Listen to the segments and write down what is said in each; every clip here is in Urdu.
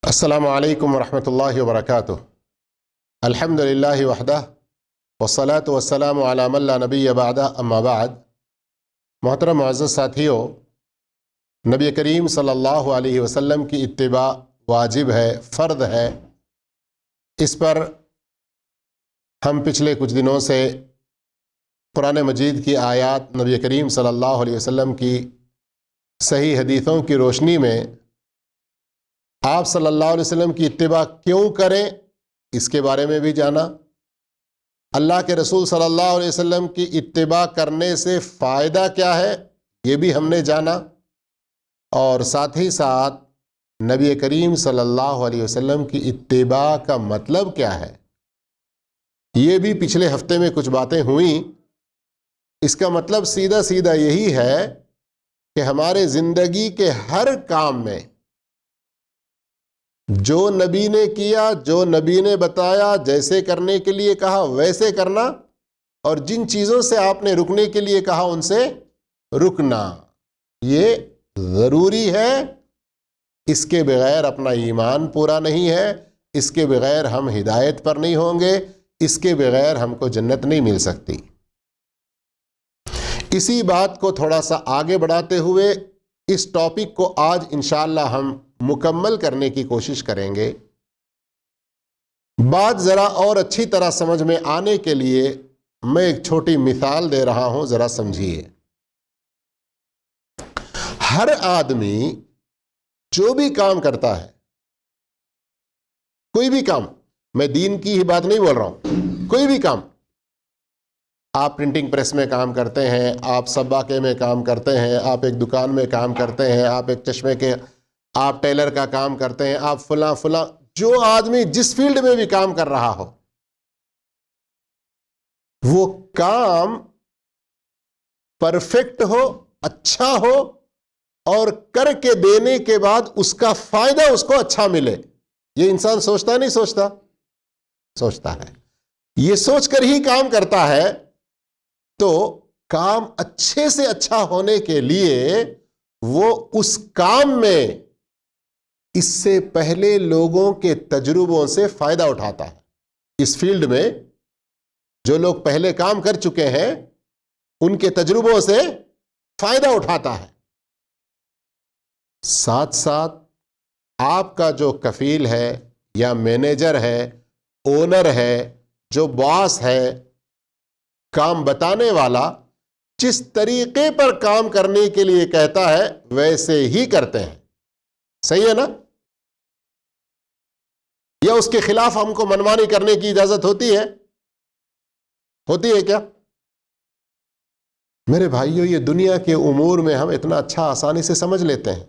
السلام علیکم ورحمۃ اللہ وبرکاتہ۔ الحمد للہ وحدہ والصلاة والسلام علی من لا نبی بعدہ، اما بعد۔ محترم معزز ساتھیو، نبی کریم صلی اللہ علیہ وسلم کی اتباع واجب ہے، فرض ہے۔ اس پر ہم پچھلے کچھ دنوں سے قرآن مجید کی آیات، نبی کریم صلی اللہ علیہ وسلم کی صحیح حدیثوں کی روشنی میں آپ صلی اللہ علیہ وسلم کی اتباع کیوں کریں اس کے بارے میں بھی جانا، اللہ کے رسول صلی اللہ علیہ وسلم کی اتباع کرنے سے فائدہ کیا ہے یہ بھی ہم نے جانا، اور ساتھ ہی ساتھ نبی کریم صلی اللہ علیہ وسلم کی اتباع کا مطلب کیا ہے یہ بھی پچھلے ہفتے میں کچھ باتیں ہوئیں۔ اس کا مطلب سیدھا سیدھا یہی ہے کہ ہمارے زندگی کے ہر کام میں جو نبی نے کیا، جو نبی نے بتایا، جیسے کرنے کے لیے کہا ویسے کرنا، اور جن چیزوں سے آپ نے رکنے کے لیے کہا ان سے رکنا، یہ ضروری ہے۔ اس کے بغیر اپنا ایمان پورا نہیں ہے، اس کے بغیر ہم ہدایت پر نہیں ہوں گے، اس کے بغیر ہم کو جنت نہیں مل سکتی۔ اسی بات کو تھوڑا سا آگے بڑھاتے ہوئے اس ٹاپک کو آج انشاءاللہ ہم مکمل کرنے کی کوشش کریں گے۔ بات ذرا اور اچھی طرح سمجھ میں آنے کے لیے میں ایک چھوٹی مثال دے رہا ہوں، ذرا سمجھیے۔ ہر آدمی جو بھی کام کرتا ہے، کوئی بھی کام، میں دین کی ہی بات نہیں بول رہا ہوں، کوئی بھی کام، آپ پرنٹنگ پریس میں کام کرتے ہیں، آپ سباکے میں کام کرتے ہیں، آپ ایک دکان میں کام کرتے ہیں، آپ ایک چشمے کے، آپ ٹیلر کا کام کرتے ہیں، آپ فلاں فلاں، جو آدمی جس فیلڈ میں بھی کام کر رہا ہو، وہ کام پرفیکٹ ہو، اچھا ہو، اور کر کے دینے کے بعد اس کا فائدہ اس کو اچھا ملے، یہ انسان سوچتا نہیں سوچتا؟ سوچتا ہے۔ یہ سوچ کر ہی کام کرتا ہے، تو کام اچھے سے اچھا ہونے کے لیے وہ اس کام میں اس سے پہلے لوگوں کے تجربوں سے فائدہ اٹھاتا ہے۔ اس فیلڈ میں جو لوگ پہلے کام کر چکے ہیں ان کے تجربوں سے فائدہ اٹھاتا ہے۔ ساتھ ساتھ آپ کا جو کفیل ہے یا مینیجر ہے، اونر ہے، جو باس ہے، کام بتانے والا، جس طریقے پر کام کرنے کے لیے کہتا ہے ویسے ہی کرتے ہیں۔ صحیح ہے نا؟ یا اس کے خلاف ہم کو منمانی کرنے کی اجازت ہوتی ہے؟ ہوتی ہے کیا؟ میرے بھائیو، یہ دنیا کے امور میں ہم اتنا اچھا آسانی سے سمجھ لیتے ہیں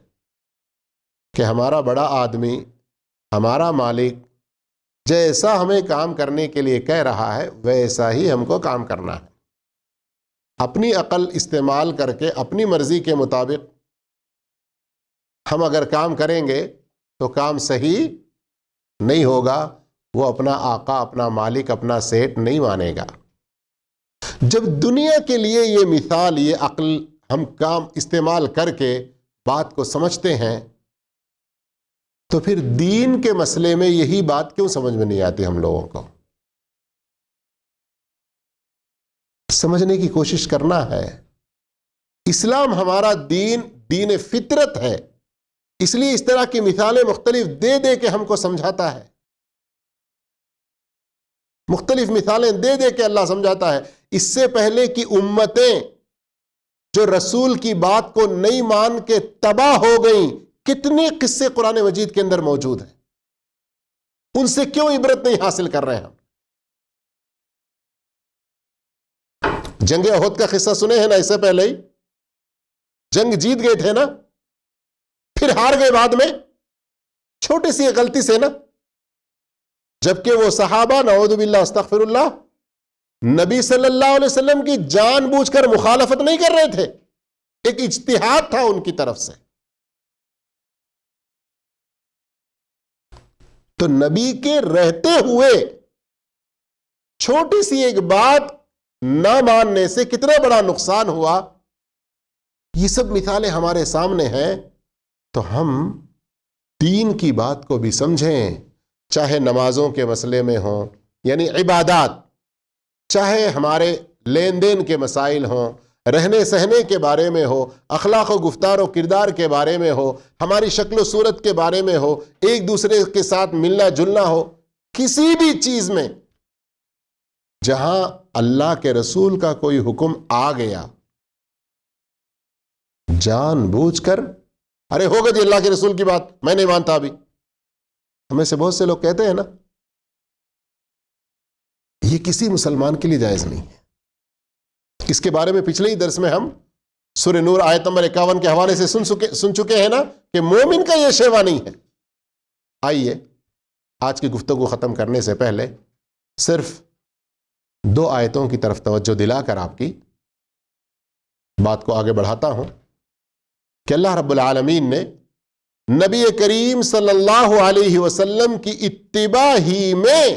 کہ ہمارا بڑا آدمی، ہمارا مالک جیسا ہمیں کام کرنے کے لیے کہہ رہا ہے ویسا ہی ہم کو کام کرنا ہے۔ اپنی عقل استعمال کر کے اپنی مرضی کے مطابق ہم اگر کام کریں گے تو کام صحیح نہیں ہوگا، وہ اپنا آقا، اپنا مالک، اپنا سیٹ نہیں مانے گا۔ جب دنیا کے لیے یہ مثال، یہ عقل ہم کام استعمال کر کے بات کو سمجھتے ہیں، تو پھر دین کے مسئلے میں یہی بات کیوں سمجھ میں نہیں آتی ہم لوگوں کو؟ سمجھنے کی کوشش کرنا ہے۔ اسلام ہمارا دین، دین فطرت ہے، اس لیے اس طرح کی مثالیں مختلف دے دے کے ہم کو سمجھاتا ہے، مختلف مثالیں دے دے کے اللہ سمجھاتا ہے۔ اس سے پہلے کی امتیں جو رسول کی بات کو نہیں مان کے تباہ ہو گئیں، کتنے قصے قرآن مجید کے اندر موجود ہیں، ان سے کیوں عبرت نہیں حاصل کر رہے ہم؟ جنگ احد کا قصہ سنے ہیں نا؟ اس سے پہلے ہی جنگ جیت گئے تھے نا، پھر ہار گئے بعد میں، چھوٹی سی غلطی سے نا، جبکہ وہ صحابہ، نعوذ باللہ استغفر اللہ، نبی صلی اللہ علیہ وسلم کی جان بوجھ کر مخالفت نہیں کر رہے تھے، ایک اجتہاد تھا ان کی طرف سے۔ تو نبی کے رہتے ہوئے چھوٹی سی ایک بات نہ ماننے سے کتنا بڑا نقصان ہوا، یہ سب مثالیں ہمارے سامنے ہیں۔ تو ہم دین کی بات کو بھی سمجھیں، چاہے نمازوں کے مسئلے میں ہوں یعنی عبادات، چاہے ہمارے لین دین کے مسائل ہوں، رہنے سہنے کے بارے میں ہو، اخلاق و گفتار و کردار کے بارے میں ہو، ہماری شکل و صورت کے بارے میں ہو، ایک دوسرے کے ساتھ ملنا جلنا ہو، کسی بھی چیز میں جہاں اللہ کے رسول کا کوئی حکم آ گیا، جان بوجھ کر ارے ہوگا جی اللہ کے رسول کی بات میں نہیں مانتا ابھی، ہمیں سے بہت سے لوگ کہتے ہیں نا، یہ کسی مسلمان کے لیے جائز نہیں ہے۔ اس کے بارے میں پچھلے ہی درس میں ہم سورہ نور آیت نمبر 51 کے حوالے سے سن چکے ہیں نا کہ مومن کا یہ شیوا نہیں ہے۔ آئیے آج کی گفتگو ختم کرنے سے پہلے صرف 2 آیتوں کی طرف توجہ دلا کر آپ کی بات کو آگے بڑھاتا ہوں کہ اللہ رب العالمین نے نبی کریم صلی اللہ علیہ وسلم کی اتباع ہی میں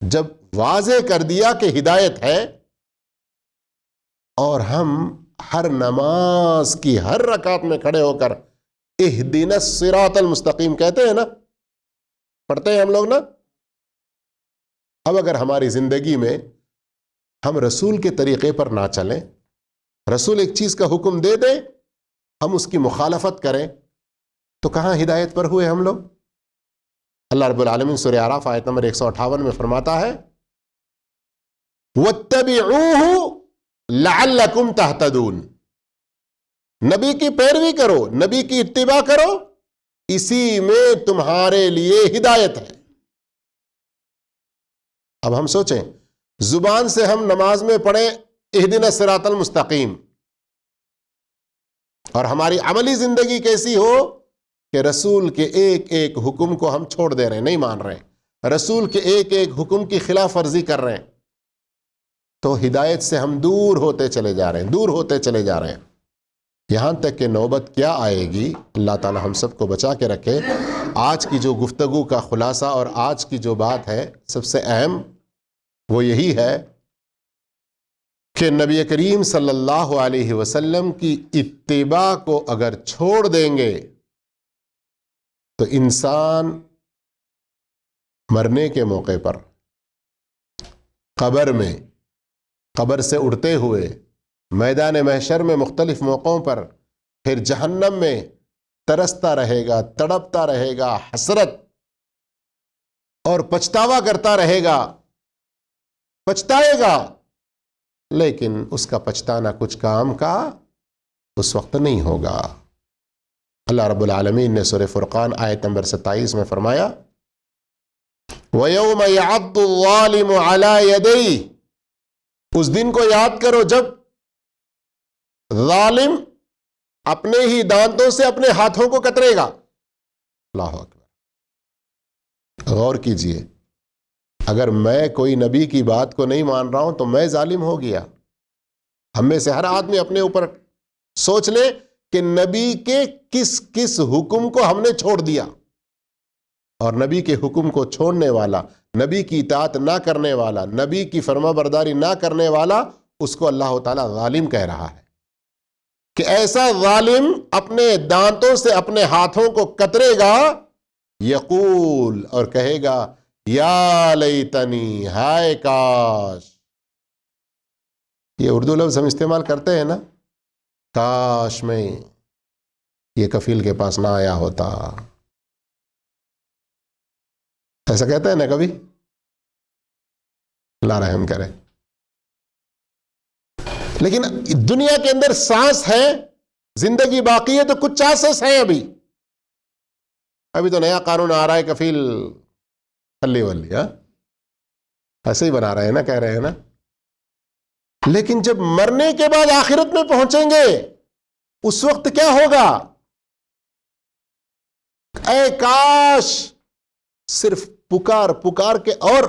جب واضح کر دیا کہ ہدایت ہے، اور ہم ہر نماز کی ہر رکعت میں کھڑے ہو کر اہدنا الصراط المستقیم کہتے ہیں نا، پڑھتے ہیں ہم لوگ نا۔ اب اگر ہماری زندگی میں ہم رسول کے طریقے پر نہ چلیں، رسول ایک چیز کا حکم دے دیں، ہم اس کی مخالفت کریں، تو کہاں ہدایت پر ہوئے ہم لوگ؟ اللہ رب العالمین سورہ اعراف آیت نمبر 158 میں فرماتا ہے وَاتَّبِعُوهُ لَعَلَّكُمْ تَهْتَدُونَ، نبی کی پیروی کرو، نبی کی اتباع کرو، اسی میں تمہارے لیے ہدایت ہے۔ اب ہم سوچیں، زبان سے ہم نماز میں پڑھیں اہدنا الصراط المستقیم، اور ہماری عملی زندگی کیسی ہو کہ رسول کے ایک ایک حکم کو ہم چھوڑ دے رہے ہیں، نہیں مان رہے ہیں، رسول کے ایک ایک حکم کی خلاف ورزی کر رہے ہیں، تو ہدایت سے ہم دور ہوتے چلے جا رہے ہیں، دور ہوتے چلے جا رہے ہیں، یہاں تک کہ نوبت کیا آئے گی، اللہ تعالی ہم سب کو بچا کے رکھے۔ آج کی جو گفتگو کا خلاصہ اور آج کی جو بات ہے سب سے اہم وہ یہی ہے کہ نبی کریم صلی اللہ علیہ وسلم کی اتباع کو اگر چھوڑ دیں گے تو انسان مرنے کے موقع پر، قبر میں، قبر سے اٹھتے ہوئے، میدان محشر میں مختلف موقعوں پر، پھر جہنم میں ترستا رہے گا، تڑپتا رہے گا، حسرت اور پچھتاوا کرتا رہے گا، پچھتائے گا، لیکن اس کا پچھتانا کچھ کام کا اس وقت نہیں ہوگا۔ اللہ رب العالمین نے سورہ فرقان آیت نمبر 27 میں فرمایا وَيَوْمَ يَعَضُّ الظَّالِمُ عَلَى يَدَيْهِ، اس دن کو یاد کرو جب ظالم اپنے ہی دانتوں سے اپنے ہاتھوں کو کترے گا۔ اللہ اکبر، غور کیجئے، اگر میں کوئی نبی کی بات کو نہیں مان رہا ہوں تو میں ظالم ہو گیا۔ ہم میں سے ہر آدمی اپنے اوپر سوچ لے کہ نبی کے کس کس حکم کو ہم نے چھوڑ دیا، اور نبی کے حکم کو چھوڑنے والا، نبی کی اطاعت نہ کرنے والا، نبی کی فرما برداری نہ کرنے والا، اس کو اللہ تعالیٰ ظالم کہہ رہا ہے کہ ایسا ظالم اپنے دانتوں سے اپنے ہاتھوں کو کترے گا، یقول، اور کہے گا یا لیتنی، ہائے کاش۔ یہ اردو لفظ ہم استعمال کرتے ہیں نا، کاش میں یہ کفیل کے پاس نہ آیا ہوتا، ایسا کہتے ہیں نا کبھی؟ اللہ رحم کرے۔ لیکن دنیا کے اندر سانس ہے، زندگی باقی ہے تو کچھ چانسز ہیں، ابھی تو نیا قانون آ رہا ہے کفیل ہلی ولی، ایسے ہی بنا رہے ہیں نا، کہہ رہے ہیں نا، لیکن جب مرنے کے بعد آخرت میں پہنچیں گے اس وقت کیا ہوگا؟ اے کاش، صرف پکار پکار کے اور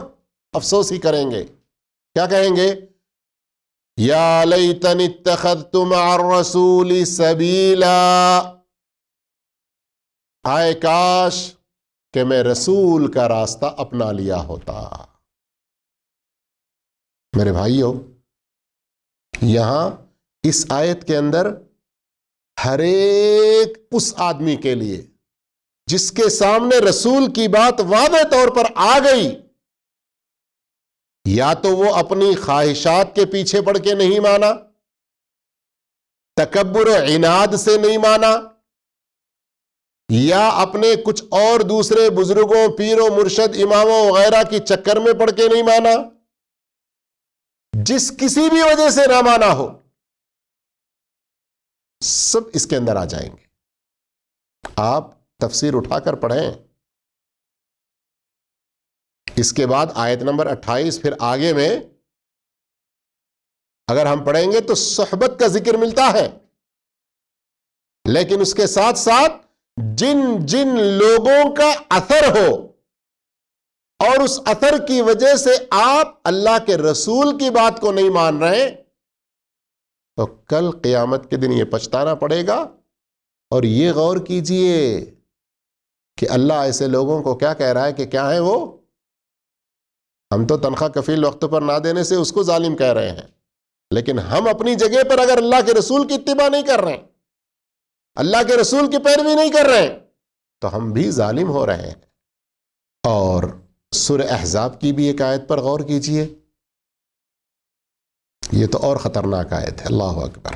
افسوس ہی کریں گے۔ کیا کہیں گے؟ یا لیتنی اتخذت مع الرسول سبیلا، اے کاش کہ میں رسول کا راستہ اپنا لیا ہوتا۔ میرے بھائیوں، یہاں اس آیت کے اندر ہر ایک اس آدمی کے لیے جس کے سامنے رسول کی بات واضح طور پر آ گئی، یا تو وہ اپنی خواہشات کے پیچھے پڑ کے نہیں مانا، تکبر و عناد سے نہیں مانا، یا اپنے کچھ اور دوسرے بزرگوں، پیروں، مرشد، اماموں وغیرہ کی چکر میں پڑ کے نہیں مانا، جس کسی بھی وجہ سے نہ مانا ہو، سب اس کے اندر آ جائیں گے۔ آپ تفسیر اٹھا کر پڑھیں۔ اس کے بعد آیت نمبر 28 پھر آگے میں اگر ہم پڑھیں گے تو صحبت کا ذکر ملتا ہے، لیکن اس کے ساتھ ساتھ جن جن لوگوں کا اثر ہو اور اس اثر کی وجہ سے آپ اللہ کے رسول کی بات کو نہیں مان رہے، تو کل قیامت کے دن یہ پچھتانا پڑے گا۔ اور یہ غور کیجئے کہ اللہ ایسے لوگوں کو کیا کہہ رہا ہے کہ کیا ہے وہ؟ ہم تو تنخواہ کفیل وقت پر نہ دینے سے اس کو ظالم کہہ رہے ہیں، لیکن ہم اپنی جگہ پر اگر اللہ کے رسول کی اتباع نہیں کر رہے ہیں، اللہ کے رسول کی پیروی نہیں کر رہے ہیں، تو ہم بھی ظالم ہو رہے ہیں۔ اور سورہ احزاب کی بھی ایک آیت پر غور کیجئے، یہ تو اور خطرناک آیت ہے۔ اللہ اکبر!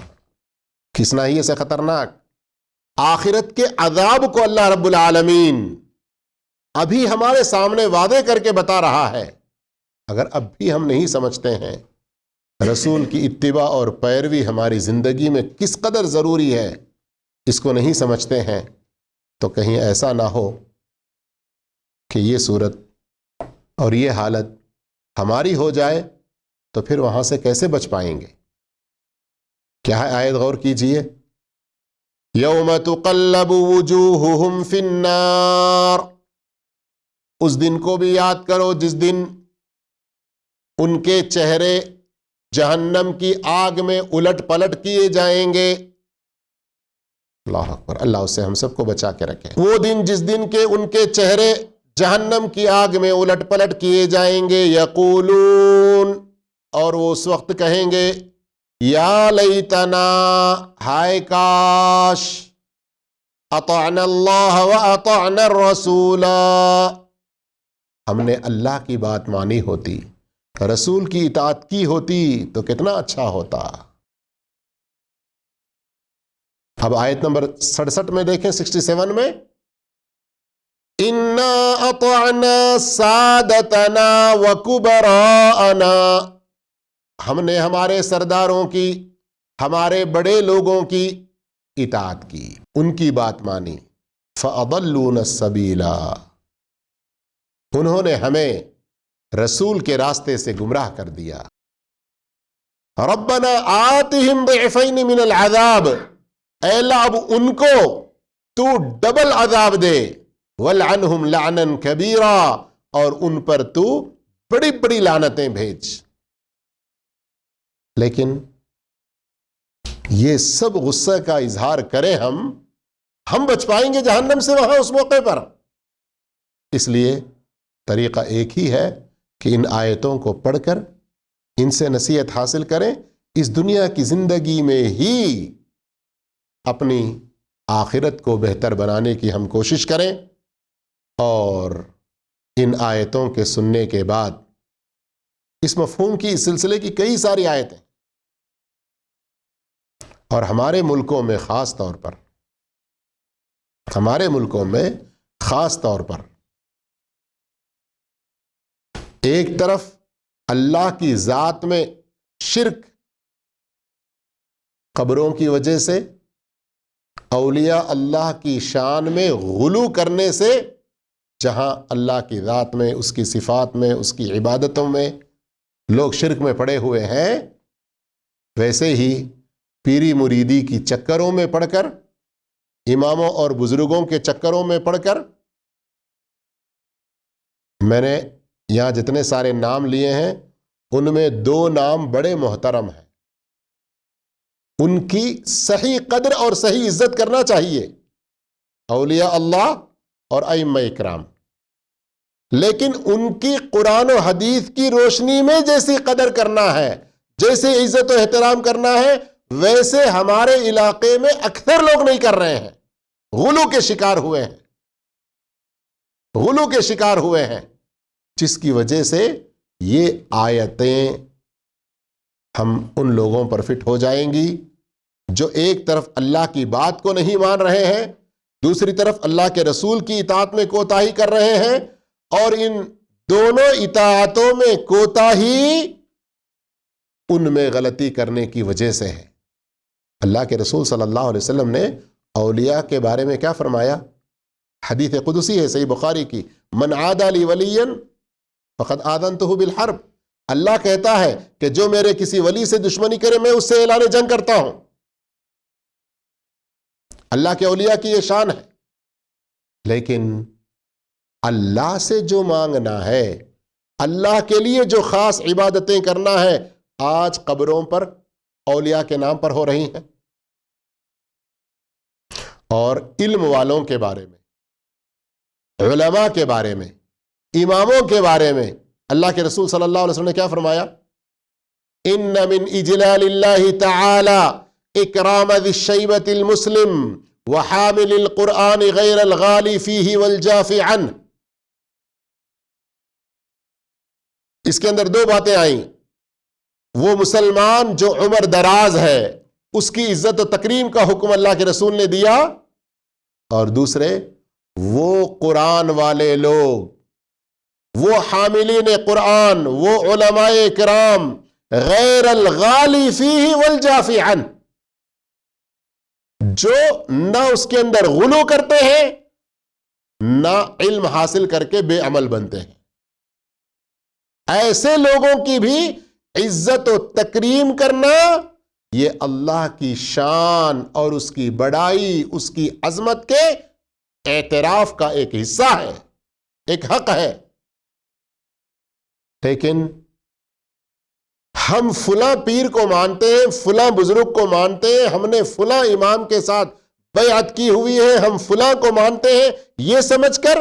کس ناحیے سے خطرناک؟ آخرت کے عذاب کو اللہ رب العالمین ابھی ہمارے سامنے واضح کر کے بتا رہا ہے۔ اگر اب بھی ہم نہیں سمجھتے ہیں رسول کی اتباع اور پیروی ہماری زندگی میں کس قدر ضروری ہے، اس کو نہیں سمجھتے ہیں، تو کہیں ایسا نہ ہو کہ یہ صورت اور یہ حالت ہماری ہو جائے، تو پھر وہاں سے کیسے بچ پائیں گے؟ کیا ہے آیت؟ غور کیجئے۔ یوم تقلب وجوہہم فی النار، اس دن کو بھی یاد کرو جس دن ان کے چہرے جہنم کی آگ میں الٹ پلٹ کیے جائیں گے۔ اللہ اکبر! اللہ اس سے ہم سب کو بچا کے رکھے۔ وہ دن جس دن کے ان کے چہرے جہنم کی آگ میں الٹ پلٹ کیے جائیں گے، یقولون، اور وہ اس وقت کہیں گے، یا لیتنا، ہائے کاش، اطعنا اللہ و اطعنا الرسول، ہم نے اللہ کی بات مانی ہوتی، رسول کی اطاعت کی ہوتی تو کتنا اچھا ہوتا۔ اب آیت نمبر 67 میں دیکھیں، 67 میں، اِنَّا أَطَعْنَا سَادَتَنَا وَكُبَرَاءَنَا، ہم نے ہمارے سرداروں کی، ہمارے بڑے لوگوں کی اطاعت کی، ان کی بات مانی۔ فَأَضَلُّونَ السَّبِيلَ، انہوں نے ہمیں رسول کے راستے سے گمراہ کر دیا۔ رَبَّنَا آتِهِمْ ضِعْفَيْنِ مِنَ الْعَذَابِ، اے اللہ اب ان کو تو ڈبل عذاب دے، وَلْعَنْهُمْ لَعْنًا كَبِيرًا، اور ان پر تو بڑی بڑی لعنتیں بھیج۔ لیکن یہ سب غصہ کا اظہار کریں ہم بچ پائیں گے جہنم سے وہاں اس موقع پر؟ اس لیے طریقہ ایک ہی ہے کہ ان آیتوں کو پڑھ کر ان سے نصیحت حاصل کریں، اس دنیا کی زندگی میں ہی اپنی آخرت کو بہتر بنانے کی ہم کوشش کریں، اور ان آیتوں کے سننے کے بعد اس مفہوم کی، اس سلسلے کی کئی ساری آیتیں، اور ہمارے ملکوں میں خاص طور پر، ہمارے ملکوں میں خاص طور پر ایک طرف اللہ کی ذات میں شرک، قبروں کی وجہ سے، اولیاء اللہ کی شان میں غلو کرنے سے، جہاں اللہ کی ذات میں، اس کی صفات میں، اس کی عبادتوں میں لوگ شرک میں پڑے ہوئے ہیں، ویسے ہی پیری مریدی کی چکروں میں پڑھ کر، اماموں اور بزرگوں کے چکروں میں پڑھ کر، میں نے یہاں جتنے سارے نام لیے ہیں ان میں 2 نام بڑے محترم ہیں، ان کی صحیح قدر اور صحیح عزت کرنا چاہیے، اولیاء اللہ اور ائمہ اکرام، لیکن ان کی قرآن و حدیث کی روشنی میں جیسی قدر کرنا ہے، جیسے عزت و احترام کرنا ہے، ویسے ہمارے علاقے میں اکثر لوگ نہیں کر رہے ہیں، غلو کے شکار ہوئے ہیں، غلو کے شکار ہوئے ہیں، جس کی وجہ سے یہ آیتیں ہم ان لوگوں پر فٹ ہو جائیں گی جو ایک طرف اللہ کی بات کو نہیں مان رہے ہیں، دوسری طرف اللہ کے رسول کی اطاعت میں کوتاہی کر رہے ہیں، اور ان دونوں اطاعتوں میں کوتاہی ان میں غلطی کرنے کی وجہ سے ہے۔ اللہ کے رسول صلی اللہ علیہ وسلم نے اولیاء کے بارے میں کیا فرمایا؟ حدیث قدسی ہے صحیح بخاری کی، من عادى لی ولیا فقد آذنتہ بالحرب۔ اللہ کہتا ہے کہ جو میرے کسی ولی سے دشمنی کرے میں اس سے اعلان جنگ کرتا ہوں۔ اللہ کے اولیاء کی یہ شان ہے۔ لیکن اللہ سے جو مانگنا ہے، اللہ کے لیے جو خاص عبادتیں کرنا ہے، آج قبروں پر اولیاء کے نام پر ہو رہی ہیں، اور علم والوں کے بارے میں، علماء کے بارے میں، اماموں کے بارے میں اللہ کے رسول صلی اللہ علیہ وسلم نے کیا فرمایا؟ ان من اجلال اللہ تعالی اکرام ذی الشیبۃ المسلم وحامل القرآن غیر الغالی فیہ والجاف عنہ۔ اس کے اندر دو باتیں آئیں، وہ مسلمان جو عمر دراز ہے اس کی عزت و تکریم کا حکم اللہ کے رسول نے دیا، اور دوسرے وہ قرآن والے لوگ، وہ حاملین قرآن، وہ علماء کرام غیر الغالی فیہ والجاف عنہ، جو نہ اس کے اندر غلو کرتے ہیں نہ علم حاصل کر کے بے عمل بنتے ہیں۔ ایسے لوگوں کی بھی عزت و تکریم کرنا یہ اللہ کی شان اور اس کی بڑائی، اس کی عظمت کے اعتراف کا ایک حصہ ہے، ایک حق ہے۔ لیکن ہم فلاں پیر کو مانتے ہیں، فلاں بزرگ کو مانتے ہیں، ہم نے فلاں امام کے ساتھ بیعت کی ہوئی ہے، ہم فلاں کو مانتے ہیں، یہ سمجھ کر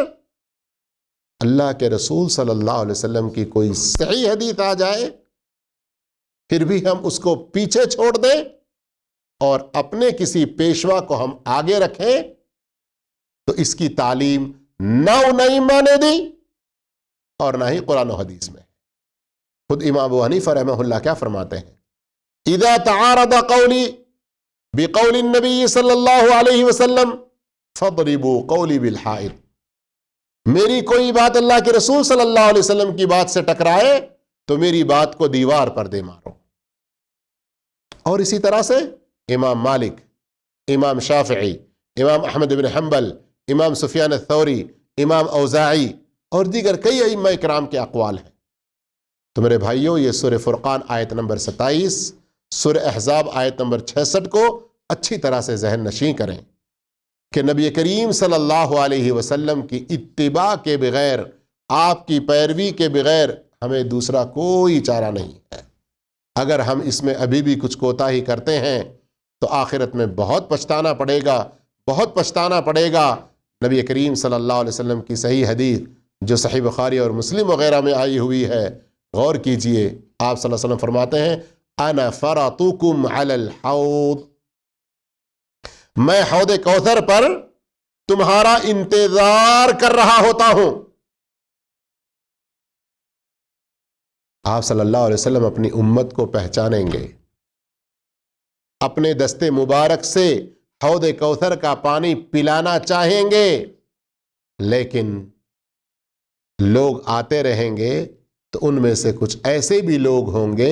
اللہ کے رسول صلی اللہ علیہ وسلم کی کوئی صحیح حدیث آ جائے پھر بھی ہم اس کو پیچھے چھوڑ دیں اور اپنے کسی پیشوا کو ہم آگے رکھیں، تو اس کی تعلیم نہ ائمہ نے دی اور نہ ہی قرآن و حدیث میں۔ خود امام ابو حنیفہ رحمہ اللہ کیا فرماتے ہیں؟ اذا تعارض قولی بقول النبی صلی اللہ علیہ وسلم فاضربوا قولی بالحائط۔ میری کوئی بات اللہ کے رسول صلی اللہ علیہ وسلم کی بات سے ٹکرائے تو میری بات کو دیوار پر دے مارو۔ اور اسی طرح سے امام مالک، امام شافعی، امام احمد بن حنبل، امام سفیان الثوری، امام اوزاعی اور دیگر کئی ائمہ کرام کے اقوال ہیں۔ تو میرے بھائیوں، یہ سورہ فرقان آیت نمبر 27، سورہ احزاب آیت نمبر 66 کو اچھی طرح سے ذہن نشین کریں کہ نبی کریم صلی اللہ علیہ وسلم کی اتباع کے بغیر، آپ کی پیروی کے بغیر ہمیں دوسرا کوئی چارہ نہیں ہے۔ اگر ہم اس میں ابھی بھی کچھ کوتاہی کرتے ہیں تو آخرت میں بہت پچھتانا پڑے گا، بہت پچھتانا پڑے گا۔ نبی کریم صلی اللہ علیہ وسلم کی صحیح حدیث جو صحیح بخاری اور مسلم وغیرہ میں آئی ہوئی ہے، غور کیجئے۔ آپ صلی اللہ علیہ وسلم فرماتے ہیں انا فرطکم علی الحوض، میں حوض کوثر پر تمہارا انتظار کر رہا ہوتا ہوں۔ آپ صلی اللہ علیہ وسلم اپنی امت کو پہچانیں گے، اپنے دستے مبارک سے حوض کوثر کا پانی پلانا چاہیں گے، لیکن لوگ آتے رہیں گے تو ان میں سے کچھ ایسے بھی لوگ ہوں گے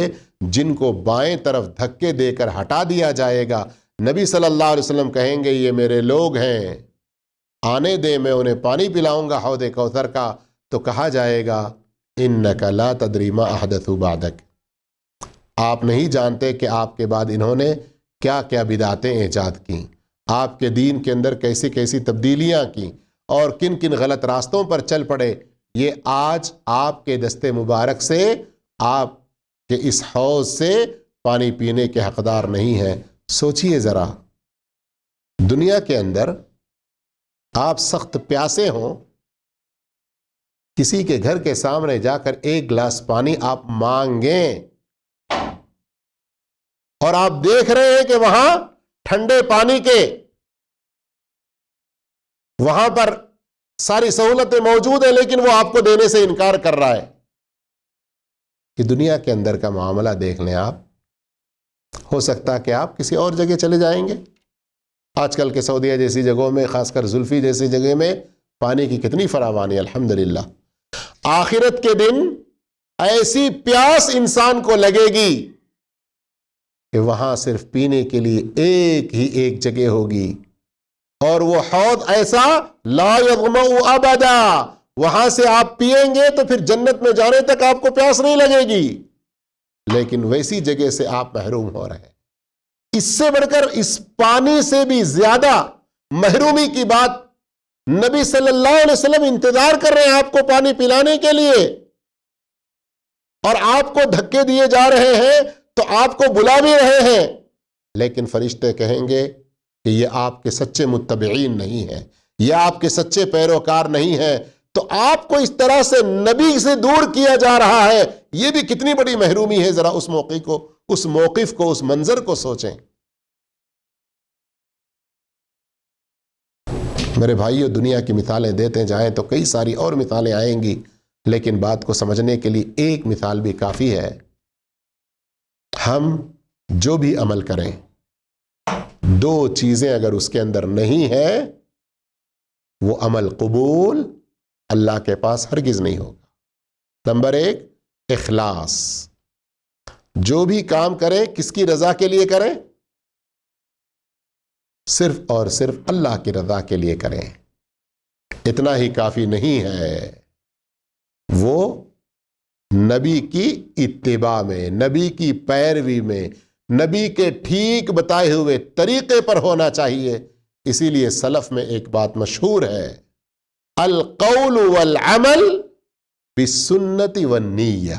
جن کو بائیں طرف دھکے دے کر ہٹا دیا جائے گا۔ نبی صلی اللہ علیہ وسلم کہیں گے یہ میرے لوگ ہیں، آنے دیں، میں انہیں پانی پلاؤں گا حوض کوثر کا۔ تو کہا جائے گا انک لا تدری ما احدثوا بعدک، آپ نہیں جانتے کہ آپ کے بعد انہوں نے کیا کیا بدعتیں ایجاد کی، آپ کے دین کے اندر کیسی کیسی تبدیلیاں کی، اور کن کن غلط راستوں پر چل پڑے۔ یہ آج آپ کے دستے مبارک سے، آپ کے اس حوض سے پانی پینے کے حقدار نہیں ہیں۔ سوچئے ذرا، دنیا کے اندر آپ سخت پیاسے ہوں، کسی کے گھر کے سامنے جا کر ایک گلاس پانی آپ مانگیں اور آپ دیکھ رہے ہیں کہ وہاں ٹھنڈے پانی کے وہاں پر ساری سہولتیں موجود ہیں، لیکن وہ آپ کو دینے سے انکار کر رہا ہے. کہ دنیا کے اندر کا معاملہ دیکھ لیں آپ، ہو سکتا ہے کہ آپ کسی اور جگہ چلے جائیں گے. آج کل کے سعودیہ جیسی جگہوں میں، خاص کر زلفی جیسی جگہ میں پانی کی کتنی فراوانی، الحمدللہ. آخرت کے دن ایسی پیاس انسان کو لگے گی کہ وہاں صرف پینے کے لیے ایک جگہ ہوگی، اور وہ حوض ایسا لا یظمأ ابدا، وہاں سے آپ پیئیں گے تو پھر جنت میں جانے تک آپ کو پیاس نہیں لگے گی، لیکن ویسی جگہ سے آپ محروم ہو رہے ہیں. اس سے بڑھ کر، اس پانی سے بھی زیادہ محرومی کی بات، نبی صلی اللہ علیہ وسلم انتظار کر رہے ہیں آپ کو پانی پلانے کے لیے، اور آپ کو دھکے دیے جا رہے ہیں تو آپ کو بلا بھی رہے ہیں، لیکن فرشتے کہیں گے کہ یہ آپ کے سچے متبعین نہیں ہیں، یہ آپ کے سچے پیروکار نہیں ہیں. تو آپ کو اس طرح سے نبی سے دور کیا جا رہا ہے، یہ بھی کتنی بڑی محرومی ہے. ذرا اس موقع کو، اس موقف کو، اس منظر کو سوچیں. میرے بھائیو، دنیا کی مثالیں دیتے جائیں تو کئی ساری اور مثالیں آئیں گی، لیکن بات کو سمجھنے کے لیے ایک مثال بھی کافی ہے. ہم جو بھی عمل کریں، دو چیزیں اگر اس کے اندر نہیں ہے، وہ عمل قبول اللہ کے پاس ہرگز نہیں ہوگا. نمبر 1، اخلاص. جو بھی کام کریں کس کی رضا کے لیے کریں؟ صرف اور صرف اللہ کی رضا کے لیے کریں. اتنا ہی کافی نہیں ہے، وہ نبی کی اتباع میں، نبی کی پیروی میں، نبی کے ٹھیک بتائے ہوئے طریقے پر ہونا چاہیے. اسی لیے سلف میں ایک بات مشہور ہے، القول والعمل بالسنت والنیہ،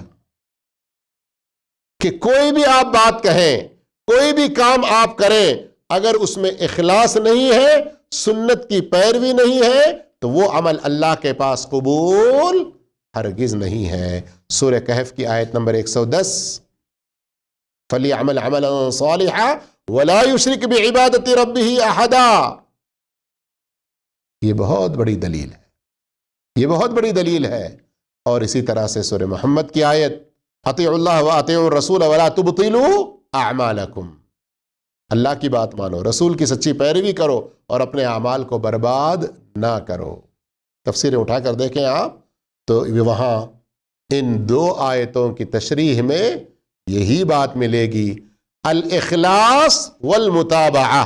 کہ کوئی بھی آپ بات کہیں، کوئی بھی کام آپ کریں، اگر اس میں اخلاص نہیں ہے، سنت کی پیروی نہیں ہے، تو وہ عمل اللہ کے پاس قبول ہرگز نہیں ہے. سورہ کہف کی آیت نمبر 110، فَلْيَعْمَلْ عَمَلًا صَالِحًا وَلَا يُشْرِكْ بِعِبَادَةِ رَبِّهِ أَحَدًا. یہ بہت بڑی دلیل ہے، یہ بہت بڑی دلیل ہے. اور اسی طرح سے سورہ محمد کی آیت، اطیعوا اللہ واطیعوا الرسول ولا تبطلوا اعمالکم. اللہ کی بات مانو، رسول کی سچی پیروی کرو، اور اپنے اعمال کو برباد نہ کرو. تفسیریں اٹھا کر دیکھیں آپ تو وہاں ان دو آیتوں کی تشریح میں یہی بات ملے گی، الاخلاص والمتابعہ.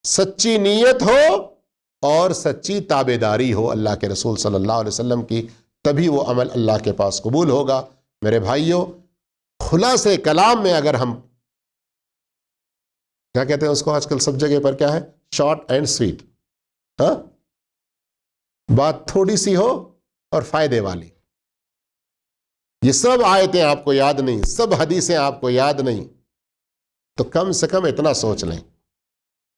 سچی نیت ہو اور سچی تابعداری ہو اللہ کے رسول صلی اللہ علیہ وسلم کی، تبھی وہ عمل اللہ کے پاس قبول ہوگا. میرے بھائیوں، خلاصے کلام میں اگر ہم کیا کہتے ہیں اس کو، آج کل سب جگہ پر کیا ہے، شارٹ اینڈ سویٹ. ہاں، بات تھوڑی سی ہو اور فائدے والی. یہ سب آیتیں آپ کو یاد نہیں، سب حدیثیں آپ کو یاد نہیں، تو کم سے کم اتنا سوچ لیں.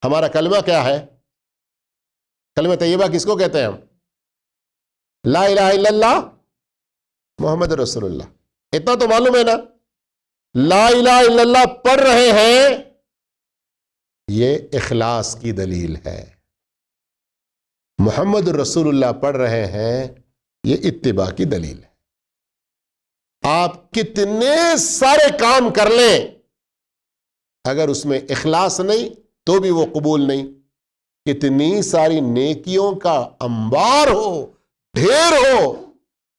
ہمارا کلمہ کیا ہے؟ کلمہ طیبہ کس کو کہتے ہیں ہم؟ لا الہ الا اللہ محمد رسول اللہ. اتنا تو معلوم ہے نا، لا الہ الا اللہ پڑھ رہے ہیں، یہ اخلاص کی دلیل ہے. محمد رسول اللہ پڑھ رہے ہیں، یہ اتباع کی دلیل ہے. آپ کتنے سارے کام کر لیں، اگر اس میں اخلاص نہیں تو بھی وہ قبول نہیں. کتنی ساری نیکیوں کا انبار ہو، ڈھیر ہو،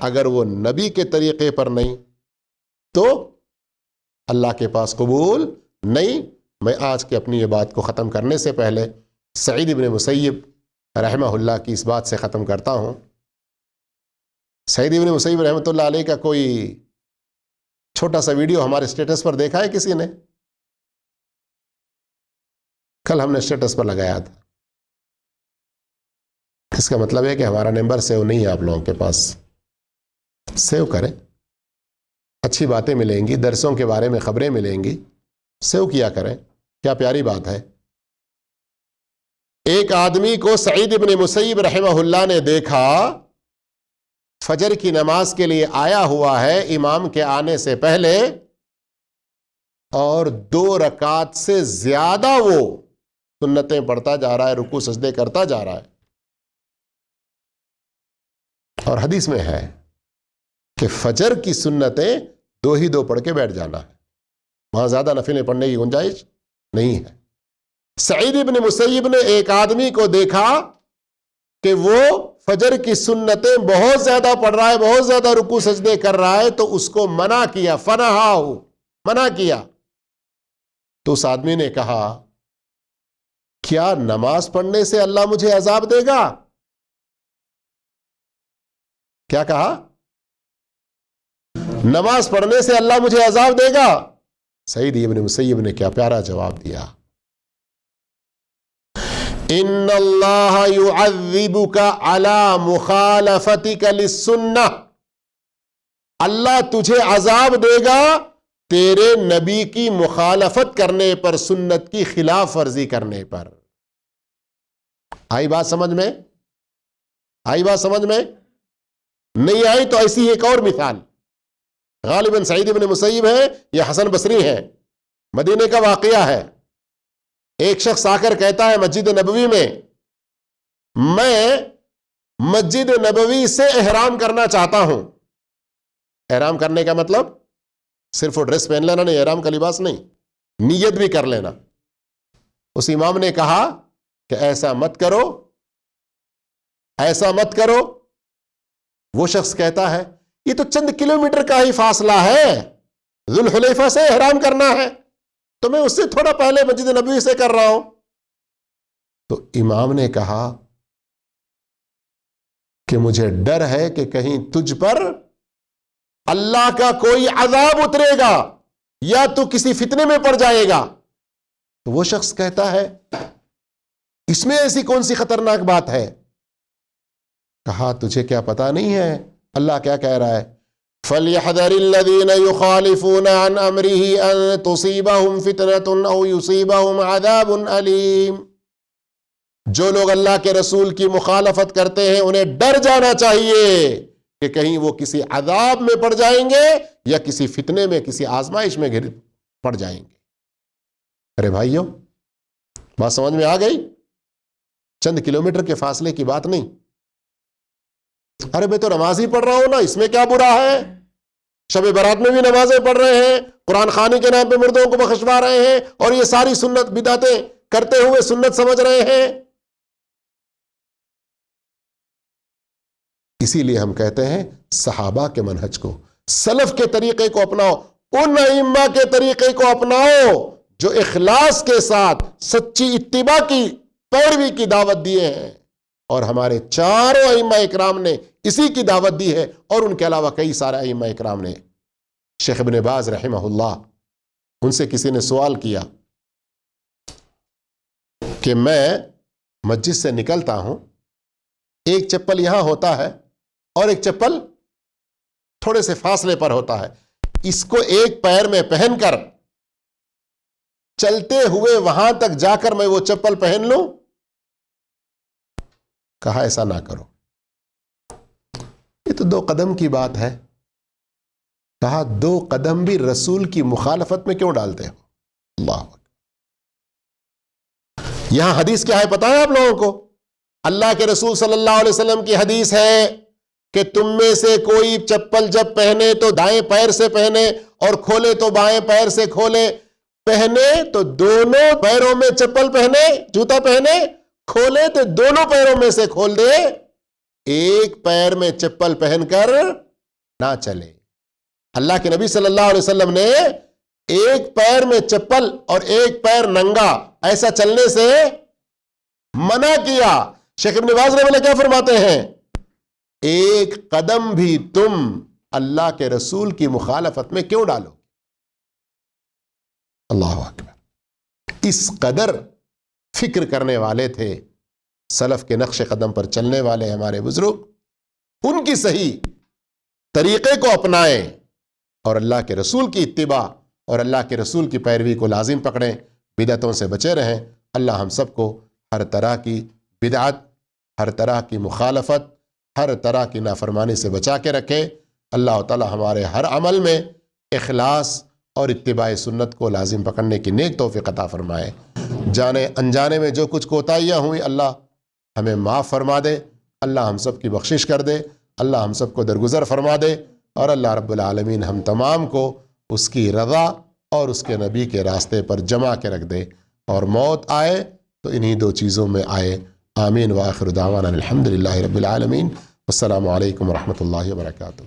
اگر وہ نبی کے طریقے پر نہیں تو اللہ کے پاس قبول نہیں. میں آج کے اپنی یہ بات کو ختم کرنے سے پہلے سعید ابن مسیب رحمہ اللہ کی اس بات سے ختم کرتا ہوں. سعید ابن مسیب رحمۃ اللہ علیہ کا کوئی چھوٹا سا ویڈیو ہمارے اسٹیٹس پر دیکھا ہے کسی نے؟ کل ہم نے اسٹیٹس پر لگایا تھا. اس کا مطلب ہے کہ ہمارا نمبر سیو نہیں ہے آپ لوگوں کے پاس. سیو کریں، اچھی باتیں ملیں گی، درسوں کے بارے میں خبریں ملیں گی، سیو کیا کریں. کیا پیاری بات ہے. ایک آدمی کو سعید ابن مسیب رحمہ اللہ نے دیکھا، فجر کی نماز کے لیے آیا ہوا ہے، امام کے آنے سے پہلے اور 2 رکعت سے زیادہ وہ سنتیں پڑھتا جا رہا ہے، رکوع سجدے کرتا جا رہا ہے. اور حدیث میں ہے کہ فجر کی سنتیں 2 ہی 2 پڑھ کے بیٹھ جانا ہے، وہاں زیادہ نفلیں پڑھنے کی گنجائش نہیں ہے. سعید ابن مسیب نے ایک آدمی کو دیکھا کہ وہ فجر کی سنتیں بہت زیادہ پڑھ رہا ہے، بہت زیادہ رکوع سجدے کر رہا ہے، تو اس کو منع کیا، منع کیا. تو اس آدمی نے کہا کیا نماز پڑھنے سے اللہ مجھے عذاب دے گا؟ کیا کہا؟ نماز پڑھنے سے اللہ مجھے عذاب دے گا؟ سعید ابن مسیب نے کیا پیارا جواب دیا، ان اللہ یعذبک علی مخالفتک للسنہ، اللہ تجھے عذاب دے گا تیرے نبی کی مخالفت کرنے پر، سنت کی خلاف ورزی کرنے پر. آئی بات سمجھ میں؟ آئی بات سمجھ میں؟ نہیں آئی تو ایسی ایک اور مثال، غالباً سعید ابن مسیب ہے یا حسن بصری ہے، مدینے کا واقعہ ہے. ایک شخص آ کر کہتا ہے مسجد نبوی میں میں مسجد نبوی سے احرام کرنا چاہتا ہوں. احرام کرنے کا مطلب صرف وہ ڈریس پہن لینا نہیں، احرام کا لباس نہیں، نیت بھی کر لینا. اس امام نے کہا کہ ایسا مت کرو، ایسا مت کرو. وہ شخص کہتا ہے یہ تو چند کلومیٹر کا ہی فاصلہ ہے، ذوالحلیفہ سے احرام کرنا ہے تو میں اس سے تھوڑا پہلے مسجد نبوی سے کر رہا ہوں. تو امام نے کہا کہ مجھے ڈر ہے کہ کہیں تجھ پر اللہ کا کوئی عذاب اترے گا یا تو کسی فتنے میں پڑ جائے گا. تو وہ شخص کہتا ہے اس میں ایسی کون سی خطرناک بات ہے؟ کہا تجھے کیا پتا نہیں ہے اللہ کیا کہہ رہا ہے؟ فَلْيَحْذَرِ الَّذِينَ يُخَالِفُونَ عَنْ أَمْرِهِ أَن تُصِيبَهُمْ فِتْنَةٌ أَوْ يُصِيبَهُمْ عَذَابٌ أَلِيمٌ. جو لوگ اللہ کے رسول کی مخالفت کرتے ہیں انہیں ڈر جانا چاہیے کہ کہیں وہ کسی عذاب میں پڑ جائیں گے یا کسی فتنے میں، کسی آزمائش میں پڑ جائیں گے. ارے بھائیو بات سمجھ میں آ گئی؟ چند کلومیٹر کے فاصلے کی بات نہیں. ارے میں تو نماز ہی پڑھ رہا ہوں نا، اس میں کیا برا ہے؟ شب برات میں بھی نمازیں پڑھ رہے ہیں، قرآن خوانی کے نام پہ مردوں کو بخشوا رہے ہیں، اور یہ ساری سنت بدعتیں کرتے ہوئے سنت سمجھ رہے ہیں. اسی لیے ہم کہتے ہیں صحابہ کے منہج کو، سلف کے طریقے کو اپناؤ، ان ائمہ کے طریقے کو اپناؤ جو اخلاص کے ساتھ سچی اتباع کی، پیروی کی دعوت دیے ہیں. اور ہمارے چاروں ائمہ اکرام نے اسی کی دعوت دی ہے، اور ان کے علاوہ کئی سارے ائمہ اکرام نے. شیخ ابن باز رحمہ اللہ، ان سے کسی نے سوال کیا کہ میں مسجد سے نکلتا ہوں، ایک چپل یہاں ہوتا ہے اور ایک چپل تھوڑے سے فاصلے پر ہوتا ہے، اس کو ایک پیر میں پہن کر چلتے ہوئے وہاں تک جا کر میں وہ چپل پہن لوں؟ کہا ایسا نہ کرو، یہ تو 2 قدم کی بات ہے. کہا 2 قدم بھی رسول کی مخالفت میں کیوں ڈالتے ہو؟ اللہ. یہاں حدیث کیا ہے پتہ ہے آپ لوگوں کو؟ اللہ کے رسول صلی اللہ علیہ وسلم کی حدیث ہے کہ تم میں سے کوئی چپل جب پہنے تو دائیں پیر سے پہنے اور کھولے تو بائیں پیر سے کھولے. پہنے تو دونوں پیروں میں چپل پہنے، جوتا پہنے، کھولے تو دونوں پیروں میں سے کھول دے، ایک پیر میں چپل پہن کر نہ چلے. اللہ کے نبی صلی اللہ علیہ وسلم نے ایک پیر میں چپل اور ایک پیر ننگا ایسا چلنے سے منع کیا. شیخ ابن باز رحمہ اللہ کیا فرماتے ہیں؟ ایک قدم بھی تم اللہ کے رسول کی مخالفت میں کیوں ڈالو؟ اللہ اکبر. اس قدر فکر کرنے والے تھے سلف کے نقش قدم پر چلنے والے ہمارے بزرگ. ان کی صحیح طریقے کو اپنائیں اور اللہ کے رسول کی اتباع اور اللہ کے رسول کی پیروی کو لازم پکڑیں، بدعتوں سے بچے رہیں. اللہ ہم سب کو ہر طرح کی بدعت، ہر طرح کی مخالفت، ہر طرح کی نافرمانی سے بچا کے رکھے. اللہ تعالی ہمارے ہر عمل میں اخلاص اور اتباع سنت کو لازم پکڑنے کی نیک توفیق عطا فرمائے۔ جانے انجانے میں جو کچھ کوتاہیاں ہوئیں اللہ ہمیں معاف فرما دے، اللہ ہم سب کی بخشش کر دے، اللہ ہم سب کو درگزر فرما دے، اور اللہ رب العالمین ہم تمام کو اس کی رضا اور اس کے نبی کے راستے پر جمع کے رکھ دے، اور موت آئے تو انہی دو چیزوں میں آئے۔ آمین وآخر دعوانا الحمدللہ رب العالمین۔ السلام علیکم ورحمۃ اللہ وبرکاتہ۔